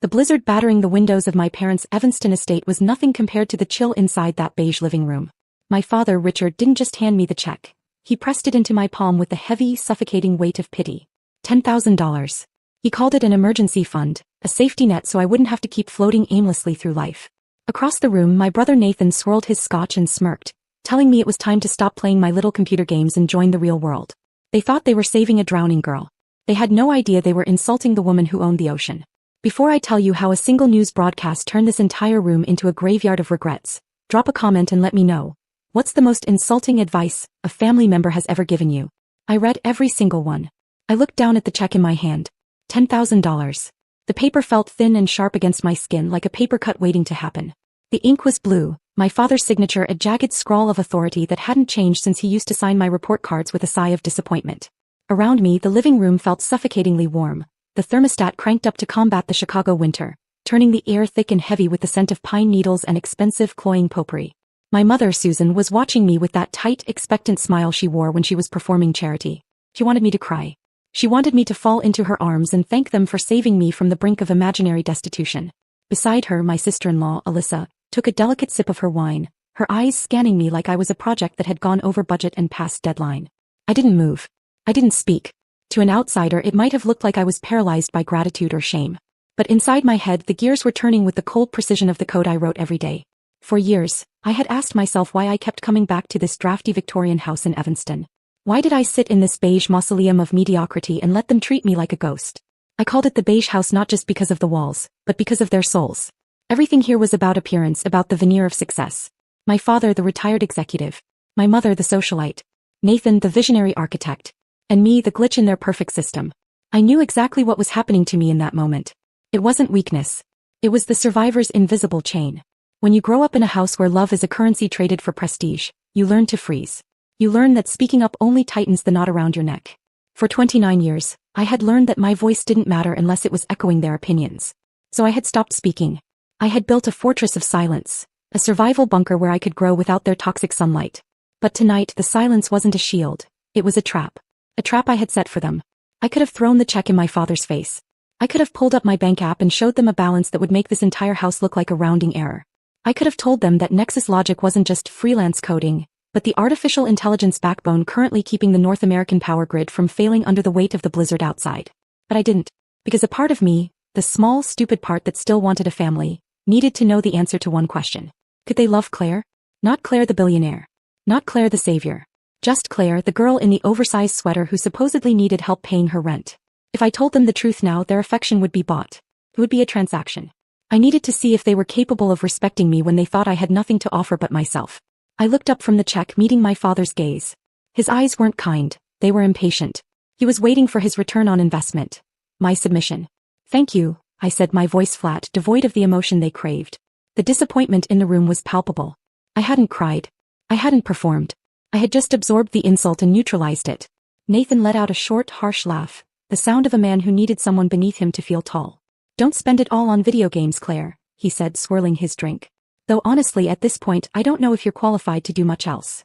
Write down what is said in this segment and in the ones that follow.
The blizzard battering the windows of my parents' Evanston estate was nothing compared to the chill inside that beige living room. My father, Richard, didn't just hand me the check. He pressed it into my palm with the heavy, suffocating weight of pity. $10,000. He called it an emergency fund, a safety net so I wouldn't have to keep floating aimlessly through life. Across the room, my brother Nathan swirled his scotch and smirked, telling me it was time to stop playing my little computer games and join the real world. They thought they were saving a drowning girl. They had no idea they were insulting the woman who owned the ocean. Before I tell you how a single news broadcast turned this entire room into a graveyard of regrets, drop a comment and let me know. What's the most insulting advice a family member has ever given you? I read every single one. I looked down at the check in my hand. $10,000. The paper felt thin and sharp against my skin like a paper cut waiting to happen. The ink was blue, my father's signature a jagged scrawl of authority that hadn't changed since he used to sign my report cards with a sigh of disappointment. Around me, the living room felt suffocatingly warm, the thermostat cranked up to combat the Chicago winter, turning the air thick and heavy with the scent of pine needles and expensive cloying potpourri. My mother, Susan, was watching me with that tight, expectant smile she wore when she was performing charity. She wanted me to cry. She wanted me to fall into her arms and thank them for saving me from the brink of imaginary destitution. Beside her, my sister-in-law, Alyssa, took a delicate sip of her wine, her eyes scanning me like I was a project that had gone over budget and past deadline. I didn't move. I didn't speak. To an outsider, it might have looked like I was paralyzed by gratitude or shame. But inside my head, the gears were turning with the cold precision of the code I wrote every day. For years, I had asked myself why I kept coming back to this drafty Victorian house in Evanston. Why did I sit in this beige mausoleum of mediocrity and let them treat me like a ghost? I called it the beige house not just because of the walls, but because of their souls. Everything here was about appearance, about the veneer of success. My father, the retired executive. My mother, the socialite. Nathan, the visionary architect. And me, the glitch in their perfect system. I knew exactly what was happening to me in that moment. It wasn't weakness. It was the survivor's invisible chain. When you grow up in a house where love is a currency traded for prestige, you learn to freeze. You learn that speaking up only tightens the knot around your neck. For 29 years, I had learned that my voice didn't matter unless it was echoing their opinions. So I had stopped speaking. I had built a fortress of silence, a survival bunker where I could grow without their toxic sunlight. But tonight, the silence wasn't a shield. It was a trap. A trap I had set for them. I could have thrown the check in my father's face. I could have pulled up my bank app and showed them a balance that would make this entire house look like a rounding error. I could have told them that Nexus Logic wasn't just freelance coding, but the artificial intelligence backbone currently keeping the North American power grid from failing under the weight of the blizzard outside. But I didn't. Because a part of me, the small, stupid part that still wanted a family, needed to know the answer to one question. Could they love Claire? Not Claire the billionaire. Not Claire the savior. Just Claire, the girl in the oversized sweater who supposedly needed help paying her rent. If I told them the truth now, their affection would be bought. It would be a transaction. I needed to see if they were capable of respecting me when they thought I had nothing to offer but myself. I looked up from the check, meeting my father's gaze. His eyes weren't kind, they were impatient. He was waiting for his return on investment. My submission. Thank you, I said, my voice flat, devoid of the emotion they craved. The disappointment in the room was palpable. I hadn't cried. I hadn't performed. I had just absorbed the insult and neutralized it. Nathan let out a short, harsh laugh, the sound of a man who needed someone beneath him to feel tall. Don't spend it all on video games, Claire, he said, swirling his drink. Though honestly, at this point, I don't know if you're qualified to do much else.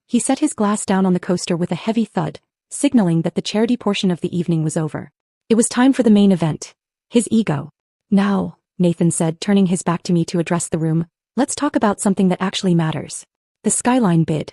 He set his glass down on the coaster with a heavy thud, signaling that the charity portion of the evening was over. It was time for the main event. His ego. Now, Nathan said, turning his back to me to address the room, let's talk about something that actually matters. The skyline bid.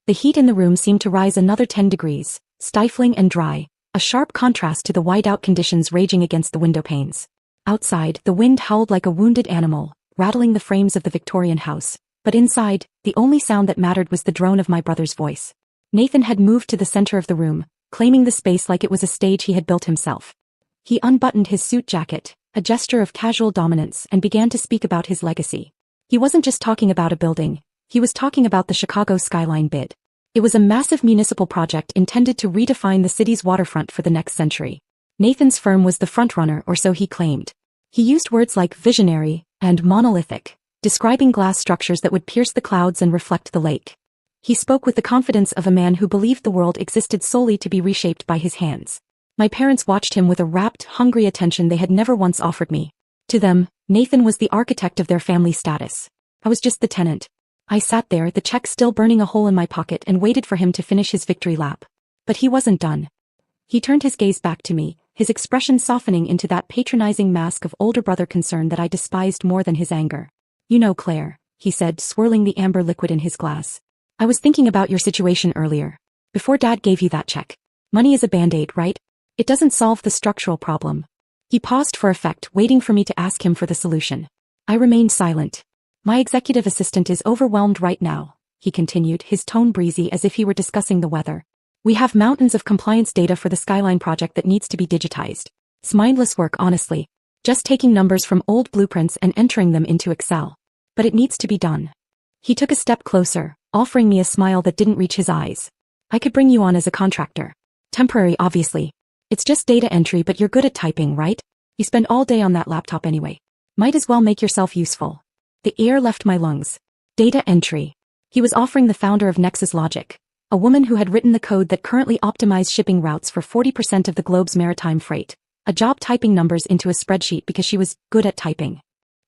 The heat in the room seemed to rise another 10 degrees, stifling and dry, a sharp contrast to the whiteout conditions raging against the window panes. Outside, the wind howled like a wounded animal, rattling the frames of the Victorian house, but inside, the only sound that mattered was the drone of my brother's voice. Nathan had moved to the center of the room, claiming the space like it was a stage he had built himself. He unbuttoned his suit jacket, a gesture of casual dominance, and began to speak about his legacy. He wasn't just talking about a building, he was talking about the Chicago skyline bid. It was a massive municipal project intended to redefine the city's waterfront for the next century. Nathan's firm was the frontrunner, or so he claimed. He used words like visionary and monolithic, describing glass structures that would pierce the clouds and reflect the lake. He spoke with the confidence of a man who believed the world existed solely to be reshaped by his hands. My parents watched him with a rapt, hungry attention they had never once offered me. To them, Nathan was the architect of their family status. I was just the tenant. I sat there, the check still burning a hole in my pocket, and waited for him to finish his victory lap. But he wasn't done. He turned his gaze back to me, his expression softening into that patronizing mask of older brother concern that I despised more than his anger. "You know, Claire," he said, swirling the amber liquid in his glass. "I was thinking about your situation earlier. Before Dad gave you that check. Money is a band-aid, right? It doesn't solve the structural problem." He paused for effect, waiting for me to ask him for the solution. I remained silent. "My executive assistant is overwhelmed right now," he continued, his tone breezy as if he were discussing the weather. "We have mountains of compliance data for the Skyline project that needs to be digitized. It's mindless work, honestly. Just taking numbers from old blueprints and entering them into Excel. But it needs to be done." He took a step closer, offering me a smile that didn't reach his eyes. "I could bring you on as a contractor. Temporary, obviously. It's just data entry, but you're good at typing, right? You spend all day on that laptop anyway. Might as well make yourself useful." The air left my lungs. Data entry. He was offering the founder of Nexus Logic, a woman who had written the code that currently optimized shipping routes for 40% of the globe's maritime freight, a job typing numbers into a spreadsheet because she was good at typing.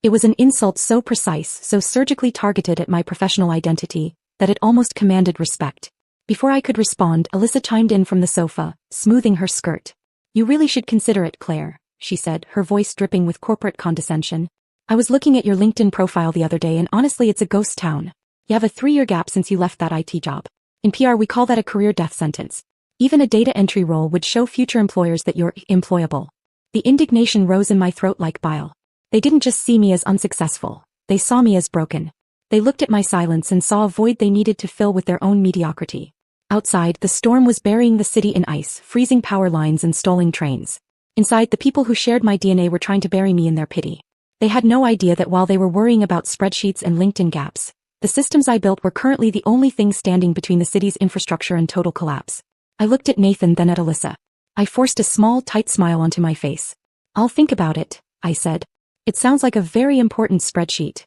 It was an insult so precise, so surgically targeted at my professional identity, that it almost commanded respect. Before I could respond, Alyssa chimed in from the sofa, smoothing her skirt. "You really should consider it, Claire," she said, her voice dripping with corporate condescension. "I was looking at your LinkedIn profile the other day and honestly it's a ghost town. You have a 3-year gap since you left that IT job. In PR we call that a career death sentence. Even a data entry role would show future employers that you're employable." The indignation rose in my throat like bile. They didn't just see me as unsuccessful, they saw me as broken. They looked at my silence and saw a void they needed to fill with their own mediocrity. Outside, the storm was burying the city in ice, freezing power lines and stalling trains. Inside, the people who shared my DNA were trying to bury me in their pity. They had no idea that while they were worrying about spreadsheets and LinkedIn gaps, the systems I built were currently the only things standing between the city's infrastructure and total collapse. I looked at Nathan, then at Alyssa. I forced a small, tight smile onto my face. "I'll think about it," I said. "It sounds like a very important spreadsheet."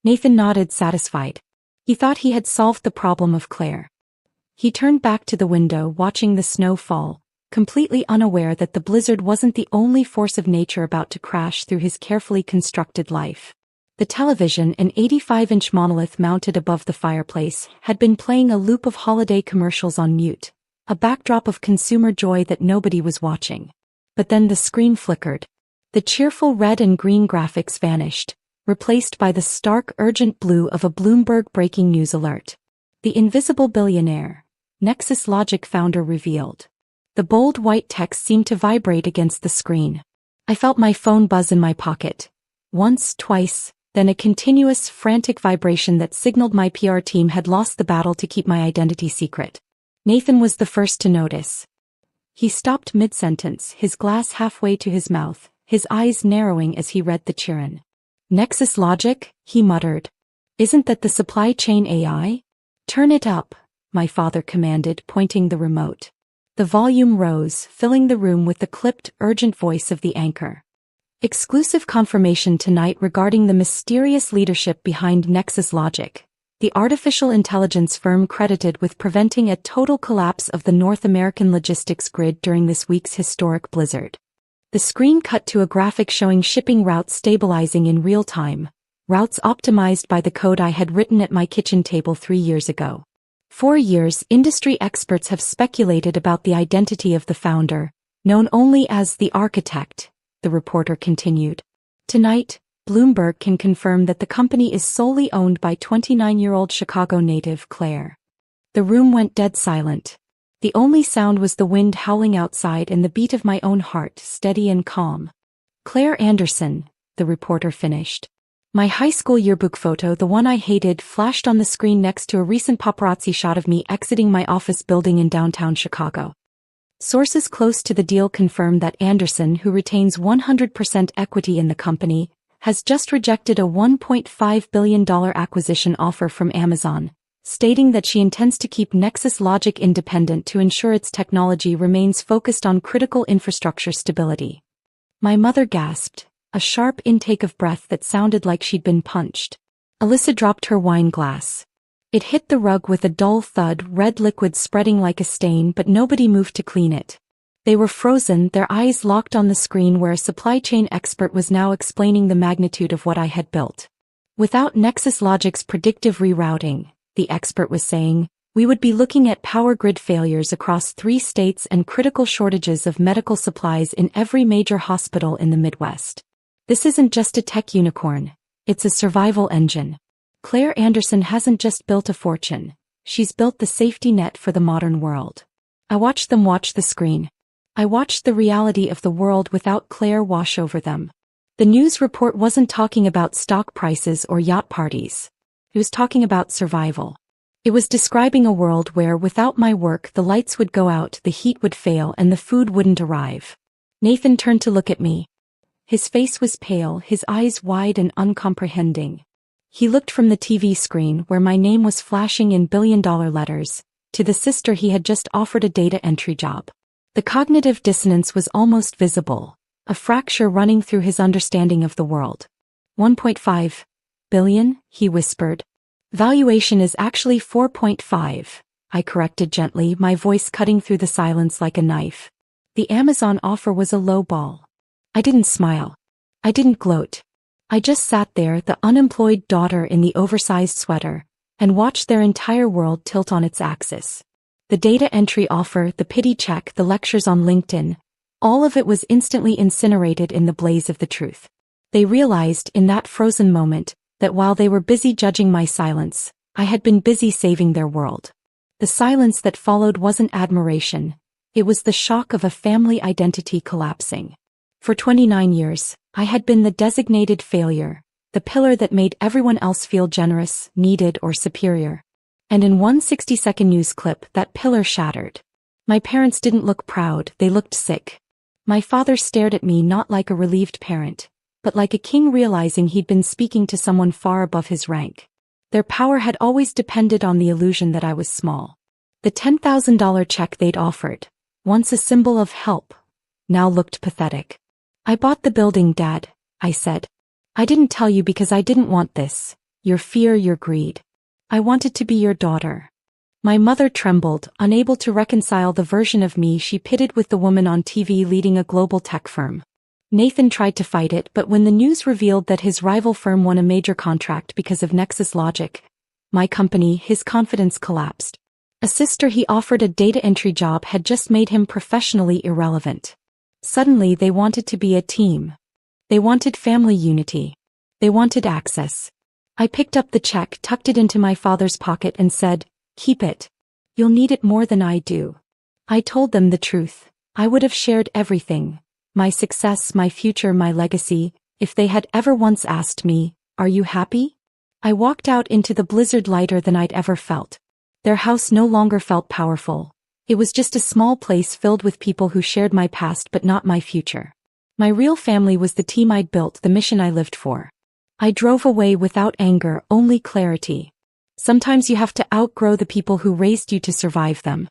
Nathan nodded, satisfied. He thought he had solved the problem of Claire. He turned back to the window, watching the snow fall, completely unaware that the blizzard wasn't the only force of nature about to crash through his carefully constructed life. The television, an 85-inch monolith mounted above the fireplace, had been playing a loop of holiday commercials on mute, a backdrop of consumer joy that nobody was watching. But then the screen flickered. The cheerful red and green graphics vanished, replaced by the stark, urgent blue of a Bloomberg breaking news alert. "The invisible billionaire, Nexus Logic founder revealed." The bold white text seemed to vibrate against the screen. I felt my phone buzz in my pocket. Once, twice, then a continuous, frantic vibration that signaled my PR team had lost the battle to keep my identity secret. Nathan was the first to notice. He stopped mid-sentence, his glass halfway to his mouth, his eyes narrowing as he read the Chiron. "Nexus Logic?" he muttered. "Isn't that the supply chain AI? Turn it up," my father commanded, pointing the remote. The volume rose, filling the room with the clipped, urgent voice of the anchor. "Exclusive confirmation tonight regarding the mysterious leadership behind Nexus Logic, the artificial intelligence firm credited with preventing a total collapse of the North American logistics grid during this week's historic blizzard." The screen cut to a graphic showing shipping routes stabilizing in real time, routes optimized by the code I had written at my kitchen table 3 years ago. For years, industry experts have speculated about the identity of the founder, known only as the architect, the reporter continued. Tonight, Bloomberg can confirm that the company is solely owned by 29-year-old Chicago native Claire. The room went dead silent. The only sound was the wind howling outside and the beat of my own heart, steady and calm. "Claire Anderson," the reporter finished. My high school yearbook photo, the one I hated, flashed on the screen next to a recent paparazzi shot of me exiting my office building in downtown Chicago. Sources close to the deal confirm that Anderson, who retains 100% equity in the company, has just rejected a $1.5 billion acquisition offer from Amazon, stating that she intends to keep Nexus Logic independent to ensure its technology remains focused on critical infrastructure stability. My mother gasped, a sharp intake of breath that sounded like she'd been punched. Alyssa dropped her wine glass. It hit the rug with a dull thud, red liquid spreading like a stain, but nobody moved to clean it. They were frozen, their eyes locked on the screen where a supply chain expert was now explaining the magnitude of what I had built. Without Nexus Logic's predictive rerouting, the expert was saying, We would be looking at power grid failures across 3 states and critical shortages of medical supplies in every major hospital in the Midwest. This isn't just a tech unicorn, it's a survival engine. Claire Anderson hasn't just built a fortune, she's built the safety net for the modern world. I watched them watch the screen. I watched the reality of the world without Claire wash over them. The news report wasn't talking about stock prices or yacht parties. It was talking about survival. It was describing a world where without my work the lights would go out, the heat would fail, and the food wouldn't arrive. Nathan turned to look at me. His face was pale, his eyes wide and uncomprehending. He looked from the TV screen where my name was flashing in billion-dollar letters, to the sister he had just offered a data entry job. The cognitive dissonance was almost visible, a fracture running through his understanding of the world. 1.5 billion, he whispered. Valuation is actually 4.5, I corrected gently, my voice cutting through the silence like a knife. The Amazon offer was a low ball. I didn't smile. I didn't gloat. I just sat there, the unemployed daughter in the oversized sweater, and watched their entire world tilt on its axis. The data entry offer, the pity check, the lectures on LinkedIn, all of it was instantly incinerated in the blaze of the truth. They realized in that frozen moment that while they were busy judging my silence, I had been busy saving their world. The silence that followed wasn't admiration, it was the shock of a family identity collapsing. For 29 years, I had been the designated failure, the pillar that made everyone else feel generous, needed, or superior. And in one 60-second news clip, that pillar shattered. My parents didn't look proud, they looked sick. My father stared at me not like a relieved parent, but like a king realizing he'd been speaking to someone far above his rank. Their power had always depended on the illusion that I was small. The $10,000 check they'd offered, once a symbol of help, now looked pathetic. I bought the building, Dad, I said. I didn't tell you because I didn't want this, your fear, your greed. I wanted to be your daughter. My mother trembled, unable to reconcile the version of me she pitted with the woman on TV leading a global tech firm. Nathan tried to fight it, but when the news revealed that his rival firm won a major contract because of Nexus Logic, my company, his confidence collapsed. A sister he offered a data entry job had just made him professionally irrelevant. Suddenly they wanted to be a team. They wanted family unity. They wanted access. I picked up the check, tucked it into my father's pocket and said, "Keep it. You'll need it more than I do." I told them the truth. I would have shared everything. My success, my future, my legacy, if they had ever once asked me, "Are you happy?" I walked out into the blizzard lighter than I'd ever felt. Their house no longer felt powerful. It was just a small place filled with people who shared my past but not my future. My real family was the team I'd built, the mission I lived for. I drove away without anger, only clarity. Sometimes you have to outgrow the people who raised you to survive them.